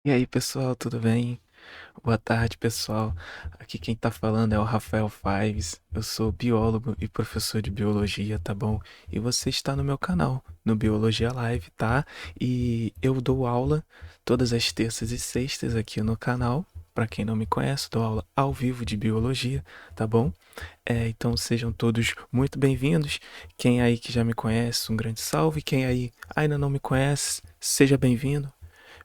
E aí, pessoal, tudo bem? Boa tarde, pessoal. Aqui quem tá falando é o Rafael Fives. Eu sou biólogo e professor de biologia, tá bom? E você está no meu canal, no Biologia Live, tá? E eu dou aula todas as terças e sextas aqui no canal. Para quem não me conhece, dou aula ao vivo de biologia, tá bom? Então sejam todos muito bem-vindos. Quem aí que já me conhece, um grande salve. Quem aí ainda não me conhece, seja bem-vindo.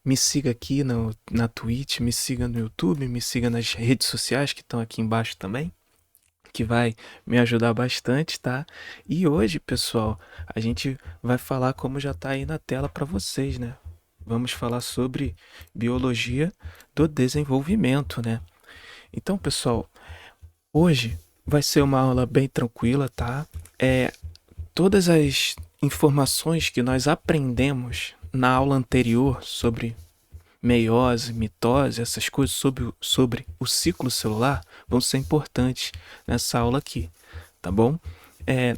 Me siga aqui na Twitch, me siga no YouTube, me siga nas redes sociais que estão aqui embaixo também, que vai me ajudar bastante, tá? E hoje, pessoal, a gente vai falar como já está aí na tela para vocês, né? Vamos falar sobre biologia do desenvolvimento, né? Então, pessoal, hoje vai ser uma aula bem tranquila, tá? Todas as informações que nós aprendemos na aula anterior sobre meiose, mitose, essas coisas sobre o ciclo celular vão ser importantes nessa aula aqui, tá bom?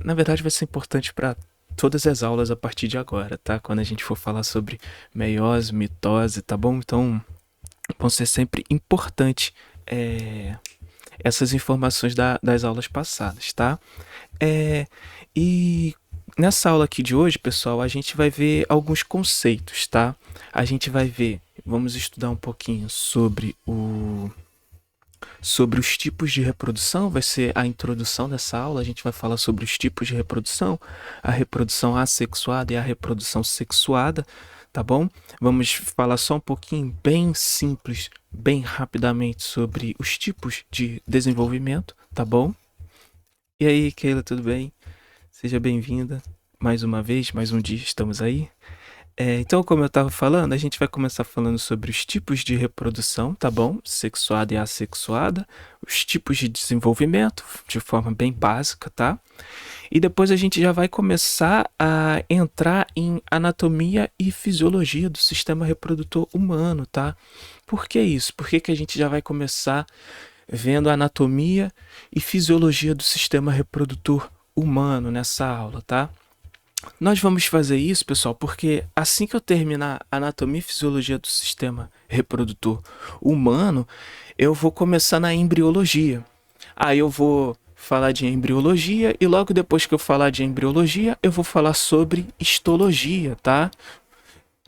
Na verdade, vai ser importante para todas as aulas a partir de agora, tá? Quando a gente for falar sobre meiose, mitose, tá bom? Então, vão ser sempre importantes essas informações das aulas passadas, tá? E nessa aula aqui de hoje, pessoal, a gente vai ver alguns conceitos, tá? A gente vai ver, vamos estudar um pouquinho sobre os tipos de reprodução, vai ser a introdução dessa aula, a gente vai falar sobre os tipos de reprodução, a reprodução assexuada e a reprodução sexuada, tá bom? Vamos falar só um pouquinho bem simples, bem rapidamente sobre os tipos de desenvolvimento, tá bom? E aí, Keila, tudo bem? Seja bem-vinda mais uma vez, mais um dia estamos aí. Então, como eu estava falando, a gente vai começar falando sobre os tipos de reprodução, tá bom? Sexuada e assexuada, os tipos de desenvolvimento, de forma bem básica, tá? E depois a gente já vai começar a entrar em anatomia e fisiologia do sistema reprodutor humano, tá? Por que isso? Por que a gente já vai começar vendo a anatomia e fisiologia do sistema reprodutor humano nessa aula, tá? Nós vamos fazer isso, pessoal, porque assim que eu terminar a anatomia e fisiologia do sistema reprodutor humano, eu vou começar na embriologia. Aí eu vou falar de embriologia e logo depois que eu falar de embriologia, eu vou falar sobre histologia, tá?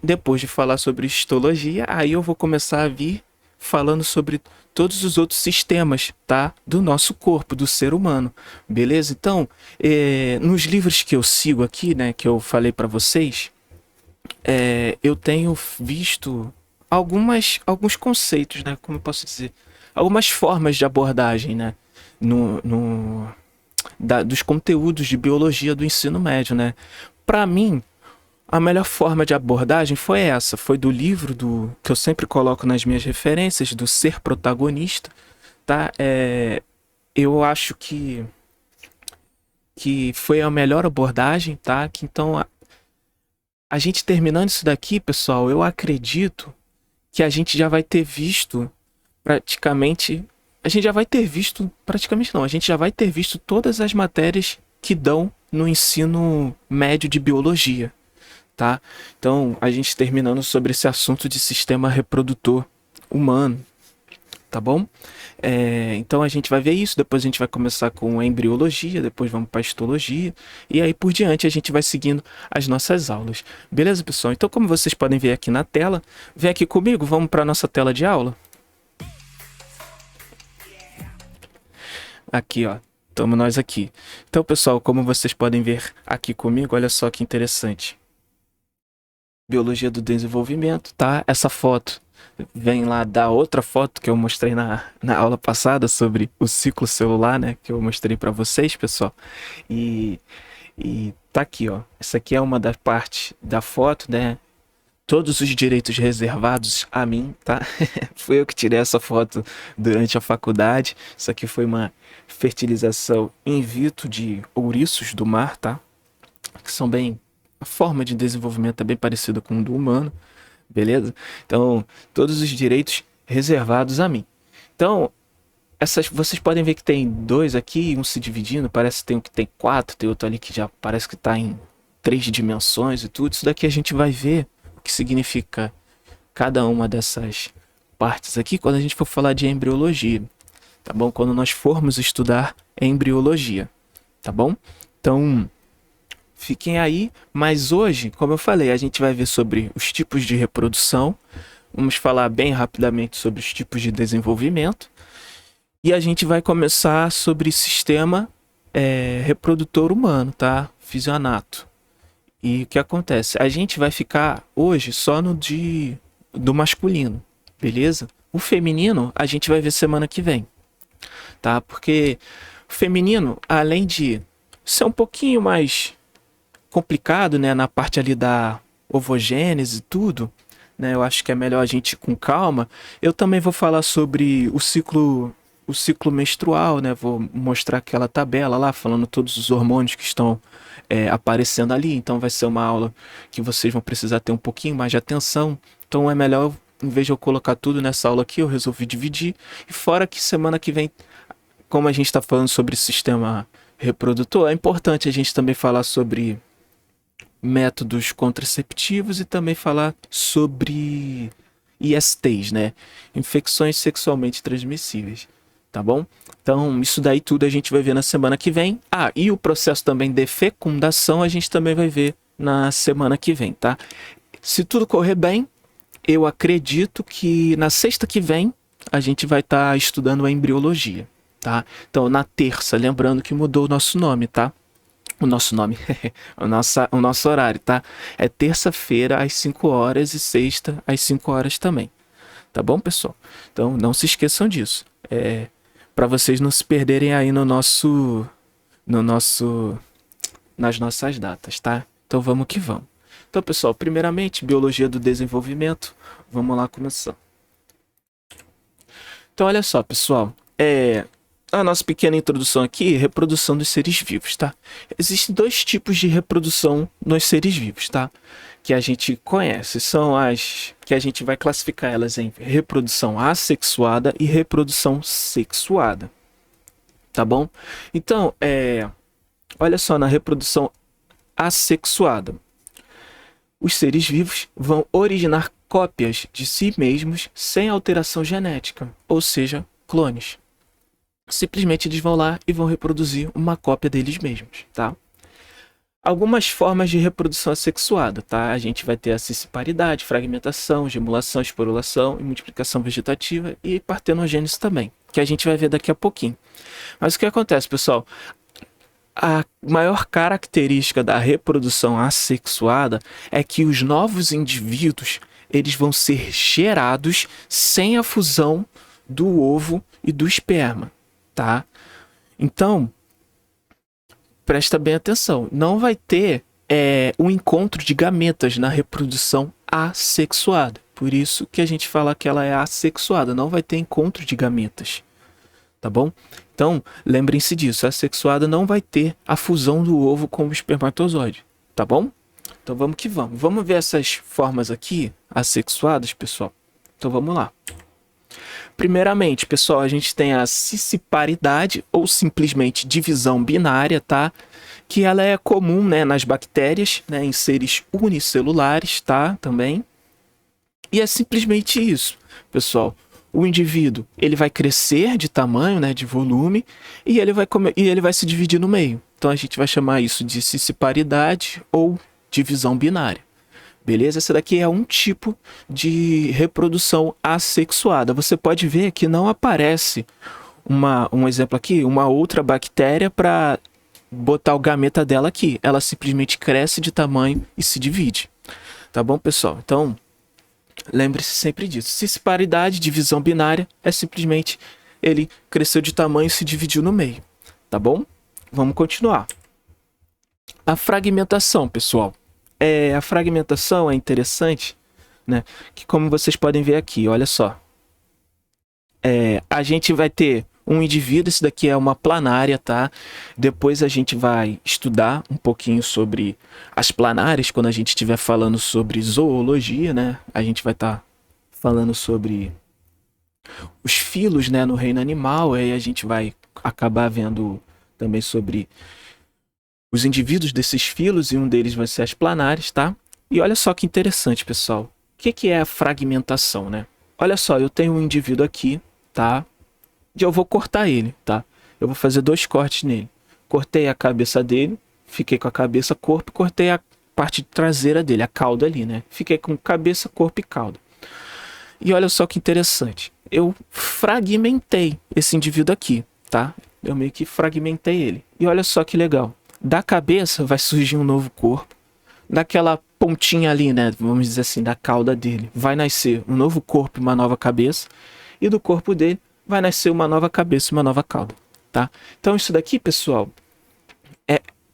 Depois de falar sobre histologia, aí eu vou começar a vir falando sobre todos os outros sistemas, tá? Do nosso corpo, do ser humano, beleza? Então, nos livros que eu sigo aqui, né, que eu falei para vocês, eu tenho visto alguns conceitos, né? Como eu posso dizer? Algumas formas de abordagem, né? Dos conteúdos de biologia do ensino médio, né? Para mim, a melhor forma de abordagem foi essa, foi do livro do que eu sempre coloco nas minhas referências, do Ser Protagonista, tá? Eu acho que foi a melhor abordagem, tá? Que então a gente terminando isso daqui, pessoal, eu acredito que a gente já vai ter visto praticamente, a gente já vai ter visto praticamente não, a gente já vai ter visto todas as matérias que dão no ensino médio de biologia, tá? Então, a gente terminando sobre esse assunto de sistema reprodutor humano, tá bom? Então a gente vai ver isso, depois a gente vai começar com a embriologia, depois vamos para a histologia, e aí por diante a gente vai seguindo as nossas aulas. Beleza, pessoal? Então, como vocês podem ver aqui na tela, vem aqui comigo, vamos para a nossa tela de aula. Aqui, ó. Estamos nós aqui. Então, pessoal, como vocês podem ver aqui comigo, olha só que interessante. Biologia do desenvolvimento, tá? Essa foto vem lá da outra foto que eu mostrei na aula passada sobre o ciclo celular, né? Que eu mostrei para vocês, pessoal. E, e tá aqui, ó. Essa aqui é uma das partes da foto, né? Todos os direitos reservados a mim, tá? Fui eu que tirei essa foto durante a faculdade. Isso aqui foi uma fertilização in vitro de ouriços do mar, tá? Que são bem. A forma de desenvolvimento é bem parecida com o do humano, beleza? Então, todos os direitos reservados a mim. Então, vocês podem ver que tem dois aqui, um se dividindo, parece que tem um que tem quatro, tem outro ali que já parece que está em três dimensões e tudo. Isso daqui a gente vai ver o que significa cada uma dessas partes aqui quando a gente for falar de embriologia, tá bom? Quando nós formos estudar embriologia, tá bom? Então, fiquem aí, mas hoje, como eu falei, a gente vai ver sobre os tipos de reprodução, vamos falar bem rapidamente sobre os tipos de desenvolvimento, e a gente vai começar sobre sistema reprodutor humano, tá? Fisionato. E o que acontece? A gente vai ficar hoje só no do masculino, beleza? O feminino a gente vai ver semana que vem, tá? Porque o feminino, além de ser um pouquinho mais complicado, né, na parte ali da ovogênese e tudo, né, eu acho que é melhor a gente ir com calma. Eu também vou falar sobre o ciclo menstrual, né? Vou mostrar aquela tabela lá, falando todos os hormônios que estão aparecendo ali. Então vai ser uma aula que vocês vão precisar ter um pouquinho mais de atenção. Então é melhor, em vez de eu colocar tudo nessa aula aqui, eu resolvi dividir. E fora que semana que vem, como a gente está falando sobre sistema reprodutor, é importante a gente também falar sobre métodos contraceptivos e também falar sobre ISTs, né? Infecções sexualmente transmissíveis, tá bom? Então, isso daí tudo a gente vai ver na semana que vem. Ah, e o processo também de fecundação a gente também vai ver na semana que vem, tá? Se tudo correr bem, eu acredito que na sexta que vem a gente vai estar estudando a embriologia, tá? Então, na terça, lembrando que mudou o nosso nome, tá? O nosso nome, o nosso horário, tá? É terça-feira às 5 horas e sexta às 5 horas também. Tá bom, pessoal? Então, não se esqueçam disso. Para vocês não se perderem aí nas nossas datas, tá? Então, vamos que vamos. Então, pessoal, primeiramente, biologia do desenvolvimento. Vamos lá começar. Então, olha só, pessoal. A nossa pequena introdução aqui é reprodução dos seres vivos, tá? Existem dois tipos de reprodução nos seres vivos, tá? Que a gente conhece, são as que a gente vai classificar elas em reprodução assexuada e reprodução sexuada, tá bom? Então, olha só, na reprodução assexuada, os seres vivos vão originar cópias de si mesmos sem alteração genética, ou seja, clones. Simplesmente eles vão lá e vão reproduzir uma cópia deles mesmos, tá? Algumas formas de reprodução assexuada, tá? A gente vai ter a cisparidade, fragmentação, gemulação, esporulação e multiplicação vegetativa e partenogênese também, que a gente vai ver daqui a pouquinho. Mas o que acontece, pessoal? A maior característica da reprodução assexuada é que os novos indivíduos, eles vão ser gerados sem a fusão do ovo e do esperma. Tá? Então, presta bem atenção. Não vai ter um encontro de gametas na reprodução assexuada. Por isso que a gente fala que ela é assexuada. Não vai ter encontro de gametas. Tá bom? Então, lembrem-se disso. A assexuada não vai ter a fusão do ovo com o espermatozoide. Tá bom? Então, vamos que vamos. Vamos ver essas formas aqui, assexuadas, pessoal? Então, vamos lá. Primeiramente, pessoal, a gente tem a cisparidade ou simplesmente divisão binária, tá? Que ela é comum, né, nas bactérias, né, em seres unicelulares, tá? Também. E é simplesmente isso, pessoal. O indivíduo, ele vai crescer de tamanho, né, de volume, e ele vai se dividir no meio. Então a gente vai chamar isso de cisparidade ou divisão binária. Beleza? Esse daqui é um tipo de reprodução assexuada. Você pode ver que não aparece um exemplo aqui, uma outra bactéria para botar o gameta dela aqui. Ela simplesmente cresce de tamanho e se divide. Tá bom, pessoal? Então, lembre-se sempre disso. Cisparidade, divisão binária, é simplesmente ele cresceu de tamanho e se dividiu no meio. Tá bom? Vamos continuar. A fragmentação, pessoal. A fragmentação é interessante, né? Que como vocês podem ver aqui, olha só. A gente vai ter um indivíduo, esse daqui é uma planária, tá? Depois a gente vai estudar um pouquinho sobre as planárias, quando a gente estiver falando sobre zoologia, né? A gente vai estar falando sobre os filos, né, no reino animal, aí a gente vai acabar vendo também sobre os indivíduos desses filos, e um deles vai ser as planárias, tá? E olha só que interessante, pessoal. que é a fragmentação, né? Olha só, eu tenho um indivíduo aqui, tá? E eu vou cortar ele, tá? Eu vou fazer 2 cortes nele. Cortei a cabeça dele, fiquei com a cabeça, corpo, e cortei a parte traseira dele, a cauda ali, né? Fiquei com cabeça, corpo e cauda. E olha só que interessante. Eu fragmentei esse indivíduo aqui, tá? Eu meio que fragmentei ele. E olha só que legal. Da cabeça vai surgir um novo corpo. Daquela pontinha ali, né? Vamos dizer assim, da cauda dele, vai nascer um novo corpo e uma nova cabeça. E do corpo dele vai nascer uma nova cabeça e uma nova cauda, tá? Então isso daqui, pessoal,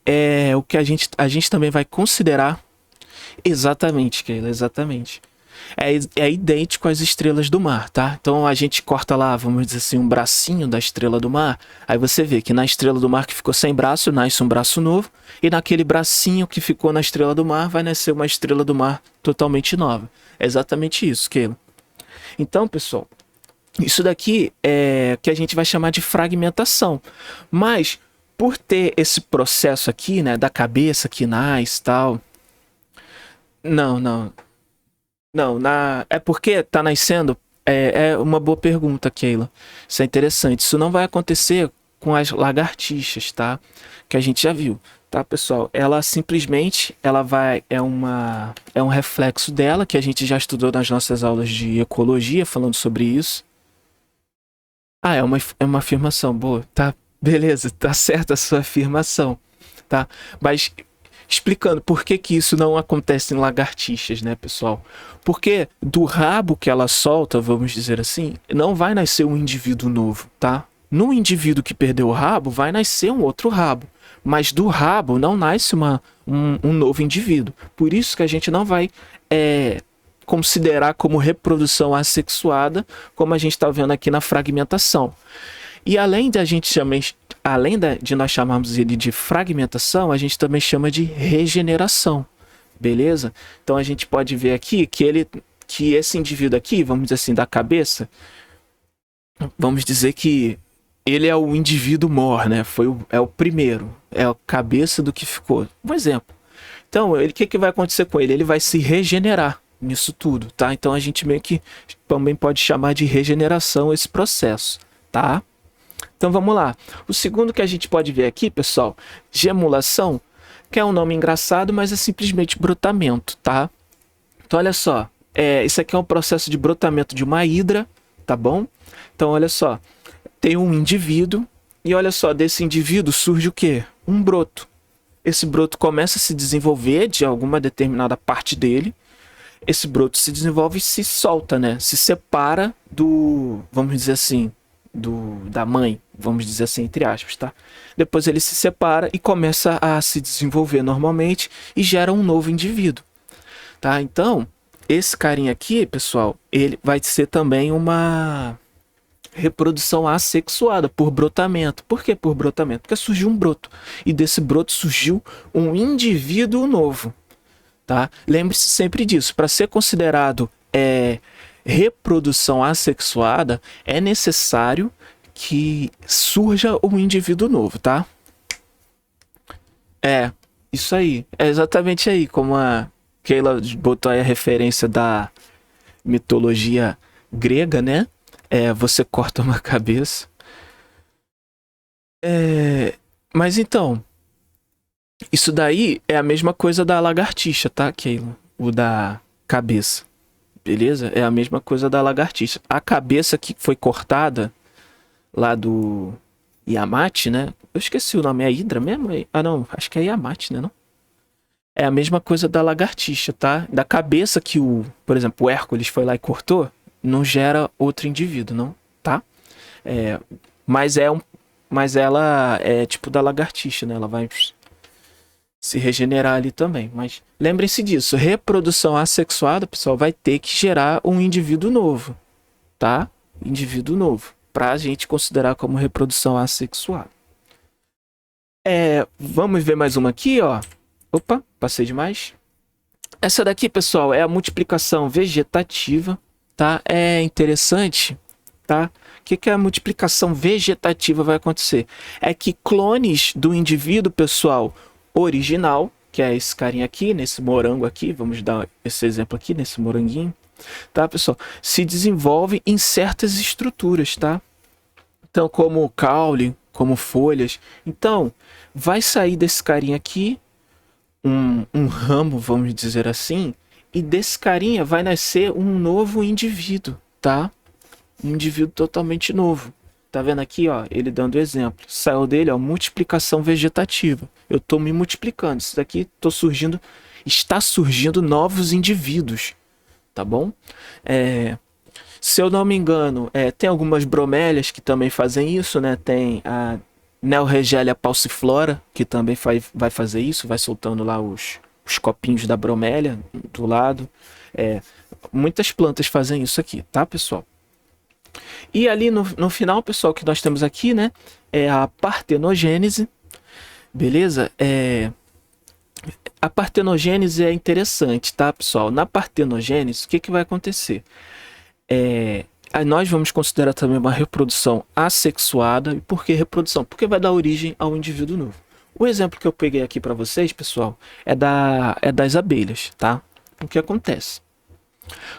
é o que a gente também vai considerar exatamente, Keila, exatamente. É idêntico às estrelas do mar, tá? Então a gente corta lá, vamos dizer assim, um bracinho da estrela do mar. Aí você vê que na estrela do mar que ficou sem braço, nasce um braço novo. E naquele bracinho que ficou na estrela do mar, vai nascer uma estrela do mar totalmente nova. É exatamente isso, Keila. Então, pessoal, isso daqui é o que a gente vai chamar de fragmentação. Mas, por ter esse processo aqui, né, da cabeça que nasce e tal... Não. Não, é porque tá nascendo. É uma boa pergunta, Keila. Isso é interessante. Isso não vai acontecer com as lagartixas, tá? Que a gente já viu, tá, pessoal? Ela simplesmente, é um reflexo dela que a gente já estudou nas nossas aulas de ecologia, falando sobre isso. Ah, é uma afirmação boa, tá? Beleza, tá certa a sua afirmação, tá? Mas explicando por que que isso não acontece em lagartixas, né, pessoal? Porque do rabo que ela solta, vamos dizer assim, não vai nascer um indivíduo novo, tá? No indivíduo que perdeu o rabo, vai nascer um outro rabo. Mas do rabo não nasce um novo indivíduo. Por isso que a gente não vai considerar como reprodução assexuada, como a gente está vendo aqui na fragmentação. E além de nós chamarmos ele de fragmentação, a gente também chama de regeneração, beleza? Então a gente pode ver aqui que esse indivíduo aqui, vamos dizer assim, da cabeça, vamos dizer que ele é o indivíduo mor, né? É o primeiro, é a cabeça do que ficou. Um exemplo. Então, o que vai acontecer com ele? Ele vai se regenerar nisso tudo, tá? Então a gente meio que também pode chamar de regeneração esse processo, tá? Então vamos lá. O segundo que a gente pode ver aqui, pessoal, gemulação, que é um nome engraçado, mas é simplesmente brotamento, tá? Então olha só, isso aqui é um processo de brotamento de uma hidra, tá bom? Então olha só, tem um indivíduo e olha só, desse indivíduo surge o quê? Um broto. Esse broto começa a se desenvolver de alguma determinada parte dele. Esse broto se desenvolve e se solta, né? Se separa vamos dizer assim, da mãe, vamos dizer assim, entre aspas, tá? Depois ele se separa e começa a se desenvolver normalmente e gera um novo indivíduo, tá? Então, esse carinha aqui, pessoal, ele vai ser também uma reprodução assexuada por brotamento. Por que por brotamento? Porque surgiu um broto e desse broto surgiu um indivíduo novo, tá? Lembre-se sempre disso. Para ser considerado reprodução assexuada, é necessário que surja um indivíduo novo, tá? Isso aí. É exatamente aí, como a Keila botou aí a referência da mitologia grega, né? Você corta uma cabeça. Mas então, isso daí é a mesma coisa da lagartixa, tá, Keila? O da cabeça. Beleza? É a mesma coisa da lagartixa. A cabeça que foi cortada lá do Yamate, né? Eu esqueci o nome, é Hidra mesmo? Ah, não, acho que é Yamate, né? Não? É a mesma coisa da lagartixa, tá? Da cabeça que por exemplo, o Hércules foi lá e cortou, não gera outro indivíduo, não, tá? Mas ela é tipo da lagartixa, né? Ela vai se regenerar ali também. Mas lembrem-se disso, reprodução assexuada, pessoal, vai ter que gerar um indivíduo novo, tá? Indivíduo novo, para a gente considerar como reprodução assexuada. Vamos ver mais uma aqui, ó. Opa, passei demais. Essa daqui, pessoal, é a multiplicação vegetativa, tá? É interessante, tá? O que a multiplicação vegetativa vai acontecer? É que clones do indivíduo, pessoal, original, que é esse carinha aqui, nesse morango aqui, vamos dar esse exemplo aqui, nesse moranguinho, tá, pessoal? Se desenvolve em certas estruturas, tá? Então, como caule, como folhas. Então, vai sair desse carinha aqui um ramo, vamos dizer assim, e desse carinha vai nascer um novo indivíduo, tá? Um indivíduo totalmente novo. Tá vendo aqui, ó, ele dando exemplo. Saiu dele, ó, multiplicação vegetativa. Eu tô me multiplicando. Isso daqui está surgindo novos indivíduos, tá bom? Se eu não me engano, tem algumas bromélias que também fazem isso, né? Tem a Neorregelia pauciflora, que também vai fazer isso, vai soltando lá os copinhos da bromélia do lado. Muitas plantas fazem isso aqui, tá, pessoal? E ali no final, pessoal, que nós temos aqui, né, é a partenogênese, beleza? A partenogênese é interessante, tá, pessoal? Na partenogênese, o que vai acontecer? Aí nós vamos considerar também uma reprodução assexuada. E por que reprodução? Porque vai dar origem ao indivíduo novo. O exemplo que eu peguei aqui para vocês, pessoal, é das abelhas, tá? O que acontece?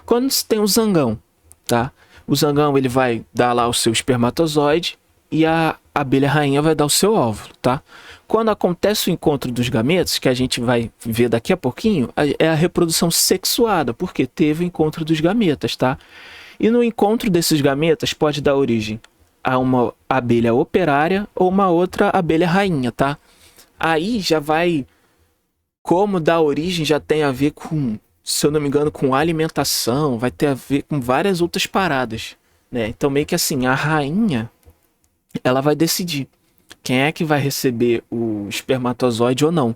Quando se tem o zangão, tá? O zangão ele vai dar lá o seu espermatozoide e a abelha rainha vai dar o seu óvulo, tá? Quando acontece o encontro dos gametas, que a gente vai ver daqui a pouquinho, é a reprodução sexuada, porque teve o encontro dos gametas, tá? E no encontro desses gametas pode dar origem a uma abelha operária ou uma outra abelha rainha, tá? Aí já vai... Como dar origem já tem a ver com, se eu não me engano, com alimentação, vai ter a ver com várias outras paradas, né? Então meio que assim, a rainha, ela vai decidir quem é que vai receber o espermatozoide ou não.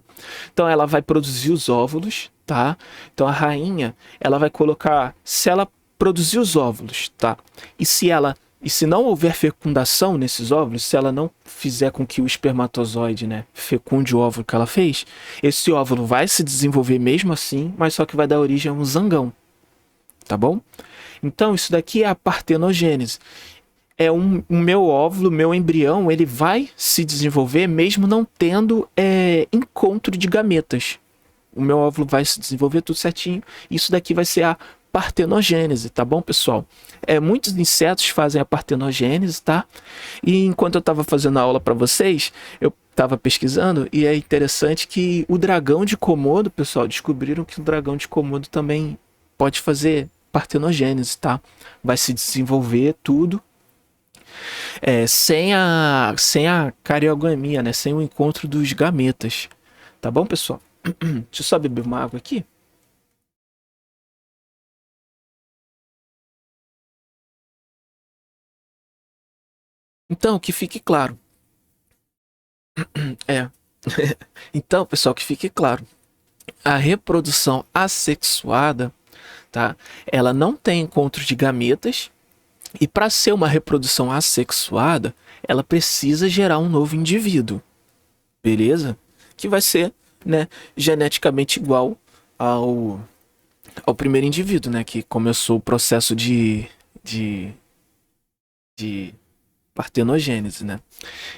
Então ela vai produzir os óvulos, tá? Então a rainha, ela vai colocar, se ela produzir os óvulos, tá? E se não houver fecundação nesses óvulos, se ela não fizer com que o espermatozoide, né, fecunde o óvulo que ela fez, esse óvulo vai se desenvolver mesmo assim, mas só que vai dar origem a um zangão, tá bom? Então isso daqui é a partenogênese. O meu óvulo, meu embrião, ele vai se desenvolver mesmo não tendo encontro de gametas. O meu óvulo vai se desenvolver tudo certinho. Isso daqui vai ser a partenogênese, tá bom, pessoal? Muitos insetos fazem a partenogênese, tá? E enquanto eu estava fazendo a aula para vocês, eu estava pesquisando e é interessante que o dragão de Komodo, pessoal, descobriram que o dragão de Komodo também pode fazer partenogênese, tá? Vai se desenvolver tudo sem a cariogamia, né? Sem o encontro dos gametas, tá bom, pessoal? Deixa eu só beber uma água aqui. Então, que fique claro. Então, pessoal, que fique claro. A reprodução assexuada, tá? Ela não tem encontro de gametas. E para ser uma reprodução assexuada, ela precisa gerar um novo indivíduo. Beleza? Que vai ser, né, geneticamente igual ao primeiro indivíduo, né? Que começou o processo de partenogênese, né?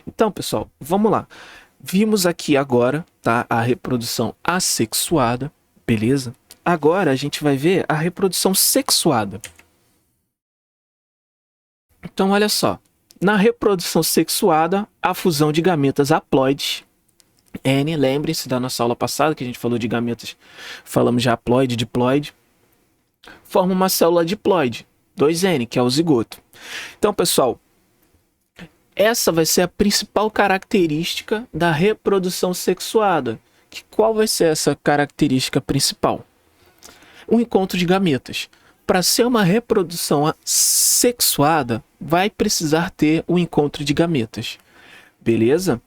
Então, pessoal, vamos lá. Vimos aqui agora, tá, a reprodução assexuada, beleza? Agora a gente vai ver a reprodução sexuada. Então, olha só. Na reprodução sexuada, a fusão de gametas haploides, N, lembrem-se da nossa aula passada que a gente falou de gametas, falamos de haploide, diploide, forma uma célula diploide, 2N, que é o zigoto. Então, pessoal, essa vai ser a principal característica da reprodução sexuada. Qual vai ser essa característica principal? O encontro de gametas. Para ser uma reprodução sexuada, vai precisar ter o encontro de gametas. Beleza?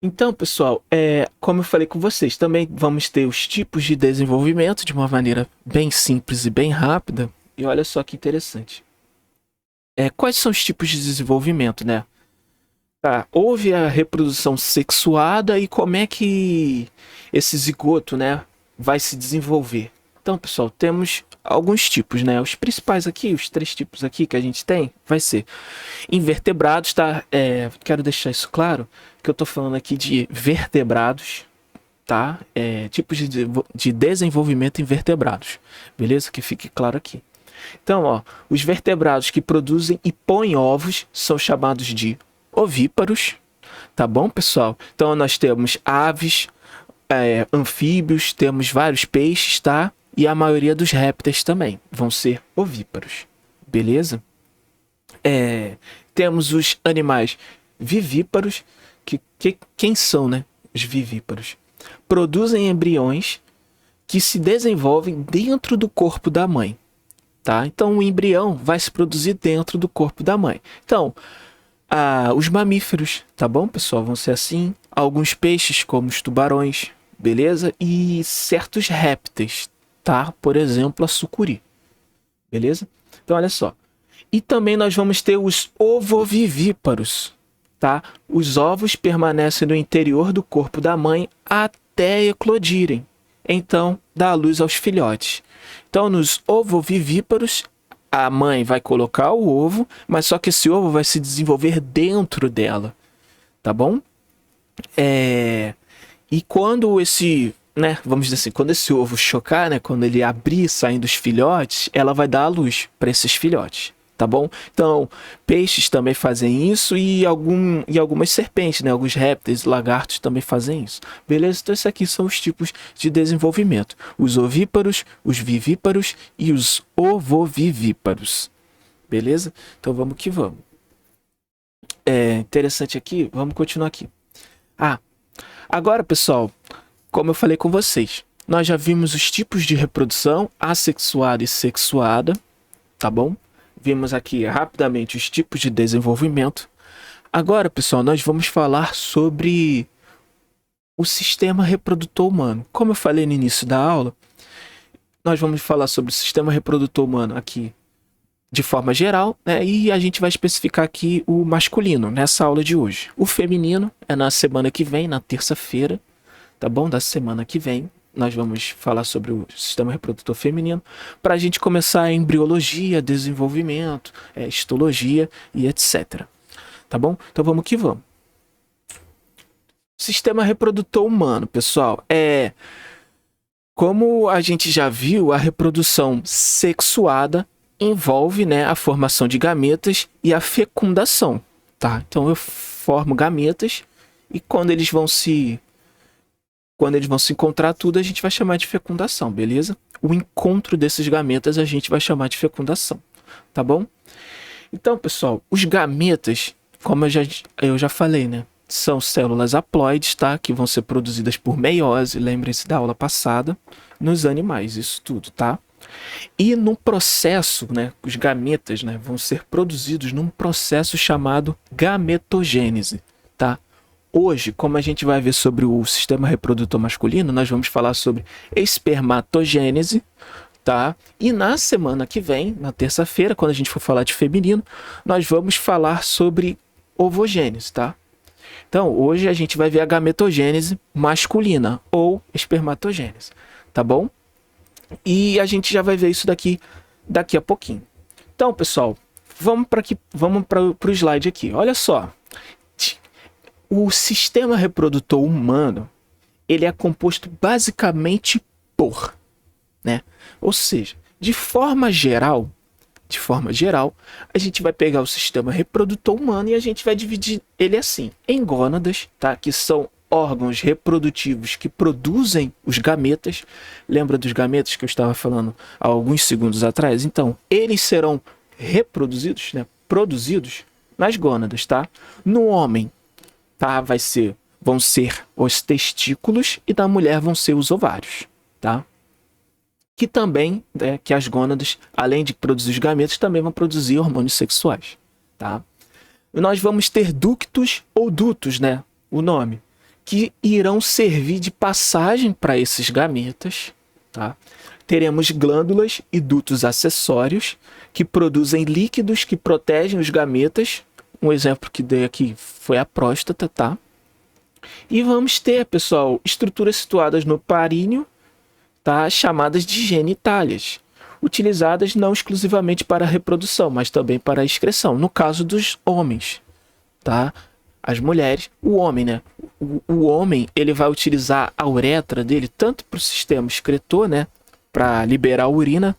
Então, pessoal, como eu falei com vocês, também vamos ter os tipos de desenvolvimento de uma maneira bem simples e bem rápida. E olha só que interessante. Quais são os tipos de desenvolvimento, né? Houve a reprodução sexuada e como é que esse zigoto, né, vai se desenvolver? Então, pessoal, temos alguns tipos, né? Os principais aqui, os 3 tipos aqui que a gente tem, vai ser invertebrados, tá? Quero deixar isso claro, que eu tô falando aqui de vertebrados, tá? Tipos de desenvolvimento invertebrados, beleza? Que fique claro aqui. Então, ó, os vertebrados que produzem e põem ovos são chamados de ovíparos, tá bom, pessoal? Então, nós temos aves, anfíbios, temos vários peixes, tá? E a maioria dos répteis também vão ser ovíparos, beleza? Temos os animais vivíparos, quem são, né? Os vivíparos. Produzem embriões que se desenvolvem dentro do corpo da mãe, tá? Então, o embrião vai se produzir dentro do corpo da mãe. Então, os mamíferos, tá bom, pessoal? Vão ser assim. Alguns peixes, como os tubarões, beleza? E certos répteis, tá? Por exemplo, a sucuri, beleza? Então, olha só. E também nós vamos ter os ovovivíparos, tá? Os ovos permanecem no interior do corpo da mãe até eclodirem. Então, dá a luz aos filhotes. Então, nos ovovivíparos, a mãe vai colocar o ovo, mas só que esse ovo vai se desenvolver dentro dela, tá bom? E quando esse, né, vamos dizer assim, quando esse ovo chocar, né, quando ele abrir saindo os filhotes, ela vai dar a luz para esses filhotes, tá bom? Então, peixes também fazem isso e algumas serpentes, né, alguns répteis, lagartos também fazem isso. Beleza? Então, esses aqui são os tipos de desenvolvimento: os ovíparos, os vivíparos e os ovovivíparos. Beleza? Então, vamos que vamos. Interessante aqui, vamos continuar aqui. Agora, pessoal, como eu falei com vocês, nós já vimos os tipos de reprodução assexuada e sexuada, tá bom? Vimos aqui rapidamente os tipos de desenvolvimento. Agora, pessoal, nós vamos falar sobre o sistema reprodutor humano. Como eu falei no início da aula, nós vamos falar sobre o sistema reprodutor humano aqui de forma geral, né? E a gente vai especificar aqui o masculino nessa aula de hoje. O feminino é na semana que vem, na terça-feira, tá bom? Da semana que vem. Nós vamos falar sobre o sistema reprodutor feminino para a gente começar a embriologia, desenvolvimento, histologia e etc. Tá bom? Então vamos que vamos. Sistema reprodutor humano, pessoal, como a gente já viu, a reprodução sexuada envolve, né, a formação de gametas e a fecundação, tá? Então eu formo gametas e quando eles vão se encontrar tudo, a gente vai chamar de fecundação, beleza? O encontro desses gametas a gente vai chamar de fecundação, tá bom? Então, pessoal, os gametas, como eu já falei, né? São células haploides, tá? Que vão ser produzidas por meiose, lembrem-se da aula passada, nos animais, isso tudo, tá? E no processo, né, os gametas, né, vão ser produzidos num processo chamado gametogênese, tá? Hoje, como a gente vai ver sobre o sistema reprodutor masculino, nós vamos falar sobre espermatogênese, tá? E na semana que vem, na terça-feira, quando a gente for falar de feminino, nós vamos falar sobre ovogênese, tá? Então, hoje a gente vai ver a gametogênese masculina ou espermatogênese, tá bom? E a gente já vai ver isso daqui a pouquinho. Então, pessoal, vamos para o slide aqui. Olha só. O sistema reprodutor humano, ele é composto basicamente por, né? Ou seja, de forma geral, a gente vai pegar o sistema reprodutor humano e a gente vai dividir ele assim, em gônadas, tá? Que são órgãos reprodutivos que produzem os gametas. Lembra dos gametas que eu estava falando há alguns segundos atrás? Então, eles serão reproduzidos, né? Produzidos nas gônadas, tá? No homem, tá? Vão ser os testículos e na mulher vão ser os ovários, tá? Que também, que as gônadas, além de produzir os gametas, também vão produzir hormônios sexuais, tá? Nós vamos ter ductos ou dutos, né? O nome, que irão servir de passagem para esses gametas, tá? Teremos glândulas e dutos acessórios que produzem líquidos que protegem os gametas. Um exemplo que dei aqui foi a próstata, tá? E vamos ter, pessoal, estruturas situadas no paríneo, tá? Chamadas de genitálias. utilizadas não exclusivamente para a reprodução, mas também para a excreção. No caso dos homens, tá? As mulheres, o homem, né? O homem, ele vai utilizar a uretra dele tanto para o sistema excretor, né? Para liberar a urina,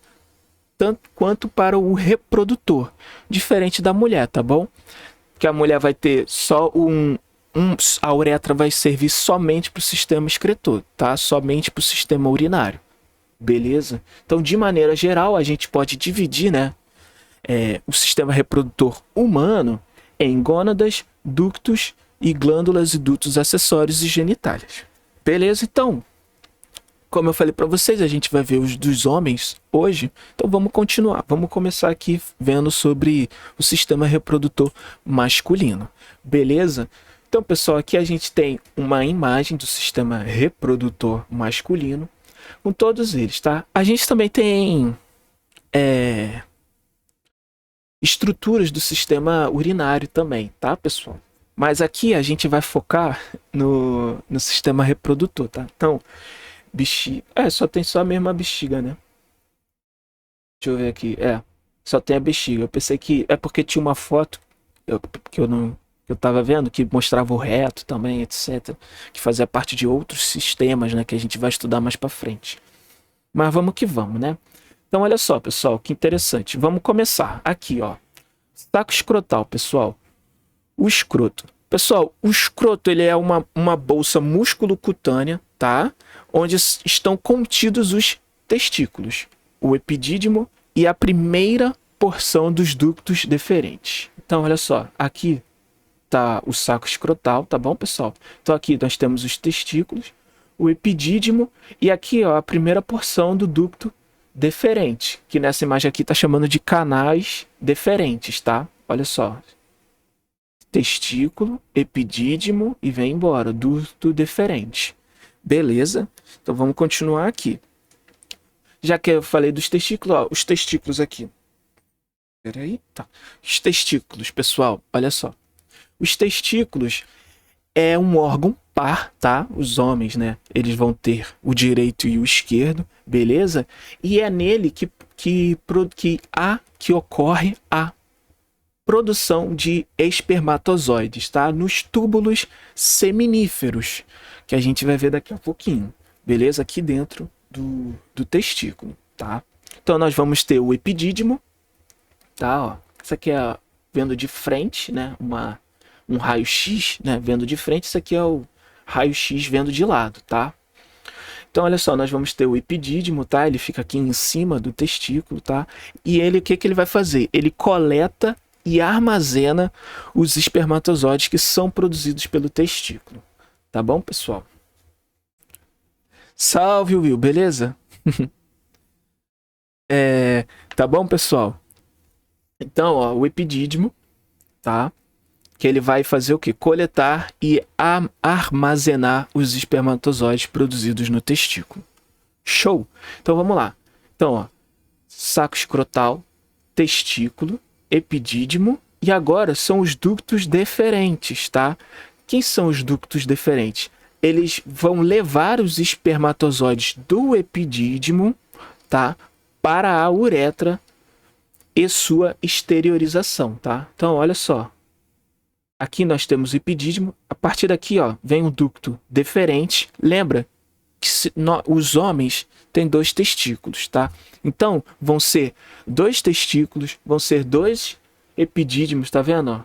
tanto quanto para o reprodutor. Diferente da mulher, tá bom? Que a mulher vai ter só a uretra vai servir somente para o sistema excretor, tá? Somente para o sistema urinário. Beleza? Então, de maneira geral, a gente pode dividir, né? O sistema reprodutor humano em gônadas, ductos e glândulas e dutos acessórios e genitais. Beleza? Então, como eu falei para vocês, a gente vai ver os dos homens hoje. Então vamos continuar. Vamos começar aqui vendo sobre o sistema reprodutor masculino. Beleza? Então, pessoal, aqui a gente tem uma imagem do sistema reprodutor masculino com todos eles, tá? A gente também tem estruturas do sistema urinário também, tá, pessoal? Mas aqui a gente vai focar no sistema reprodutor, tá? Então, bexiga. Só tem a mesma bexiga, né? Deixa eu ver aqui. Só tem a bexiga. Eu pensei que é porque tinha uma foto que eu tava vendo que mostrava o reto também, etc. Que fazia parte de outros sistemas, né? Que a gente vai estudar mais pra frente. Mas vamos que vamos, né? Então, olha só, pessoal, que interessante. Vamos começar aqui, ó. Saco escrotal, pessoal. O escroto. Pessoal, o escroto ele é uma bolsa músculo-cutânea, tá? Onde estão contidos os testículos, o epidídimo e a primeira porção dos ductos deferentes. Então, olha só, aqui tá o saco escrotal, tá bom, pessoal? Então, aqui nós temos os testículos, o epidídimo e aqui, ó, a primeira porção do ducto deferente, que nessa imagem aqui tá chamando de canais deferentes, tá? Olha só. Testículo, epidídimo e vem embora, ducto deferente. Beleza? Então vamos continuar aqui. Já que eu falei dos testículos, ó, os testículos aqui. Peraí, tá. Os testículos, pessoal, olha só. Os testículos é um órgão par, tá? Os homens, né? Eles vão ter o direito e o esquerdo, beleza? E é nele que ocorre a produção de espermatozoides, tá? Nos túbulos seminíferos, que a gente vai ver daqui a pouquinho, beleza? Aqui dentro do testículo, tá? Então nós vamos ter o epidídimo, tá? Ó, isso aqui é vendo de frente, né? Um raio-x, né? Vendo de frente, isso aqui é o raio-x vendo de lado, tá? Então, olha só, nós vamos ter o epidídimo, tá? Ele fica aqui em cima do testículo, tá? E ele, o que ele vai fazer? Ele coleta e armazena os espermatozoides que são produzidos pelo testículo. Tá bom, pessoal? Salve, Will, beleza? Tá bom, pessoal? Então, ó, o epidídimo, tá? Que ele vai fazer o quê? Coletar e armazenar os espermatozoides produzidos no testículo. Show! Então, vamos lá. Então, ó, saco escrotal, testículo, epidídimo e agora são os ductos deferentes, tá? Quem são os ductos deferentes? Eles vão levar os espermatozoides do epidídimo, tá? Para a uretra e sua exteriorização, tá? Então, olha só. Aqui nós temos o epidídimo. A partir daqui, ó, vem o ducto deferente. Lembra que os homens têm 2 testículos, tá? Então, vão ser 2 testículos, vão ser 2 epidídimos, tá vendo, ó?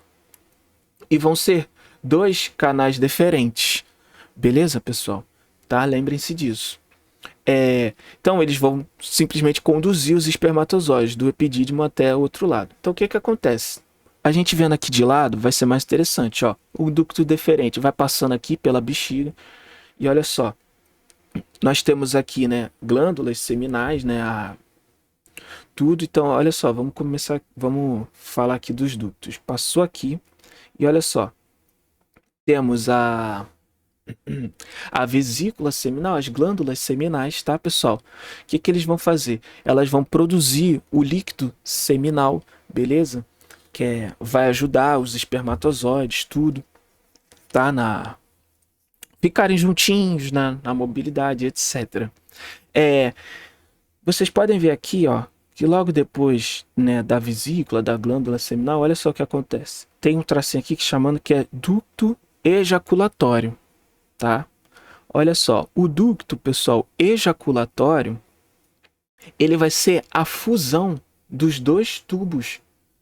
E vão ser 2 canais deferentes. Beleza, pessoal? Tá? Lembrem-se disso. Então, eles vão simplesmente conduzir os espermatozoides do epidídimo até o outro lado. Então, o que que acontece? A gente vendo aqui de lado vai ser mais interessante, ó. O ducto deferente vai passando aqui pela bexiga. E olha só. Nós temos aqui, né, glândulas seminais, né, tudo. Então, olha só, vamos falar aqui dos ductos. Passou aqui e olha só. Temos a vesícula seminal, as glândulas seminais, tá, pessoal? O que que eles vão fazer? Elas vão produzir o líquido seminal, beleza? Que vai ajudar os espermatozoides, tudo, tá? Ficarem juntinhos na mobilidade, etc. Vocês podem ver aqui, ó, que logo depois, né, da vesícula, da glândula seminal, olha só o que acontece. Tem um tracinho aqui chamando que é ducto ejaculatório, tá? Olha só, o ducto, pessoal, ejaculatório, ele vai ser a fusão dos dois tubos,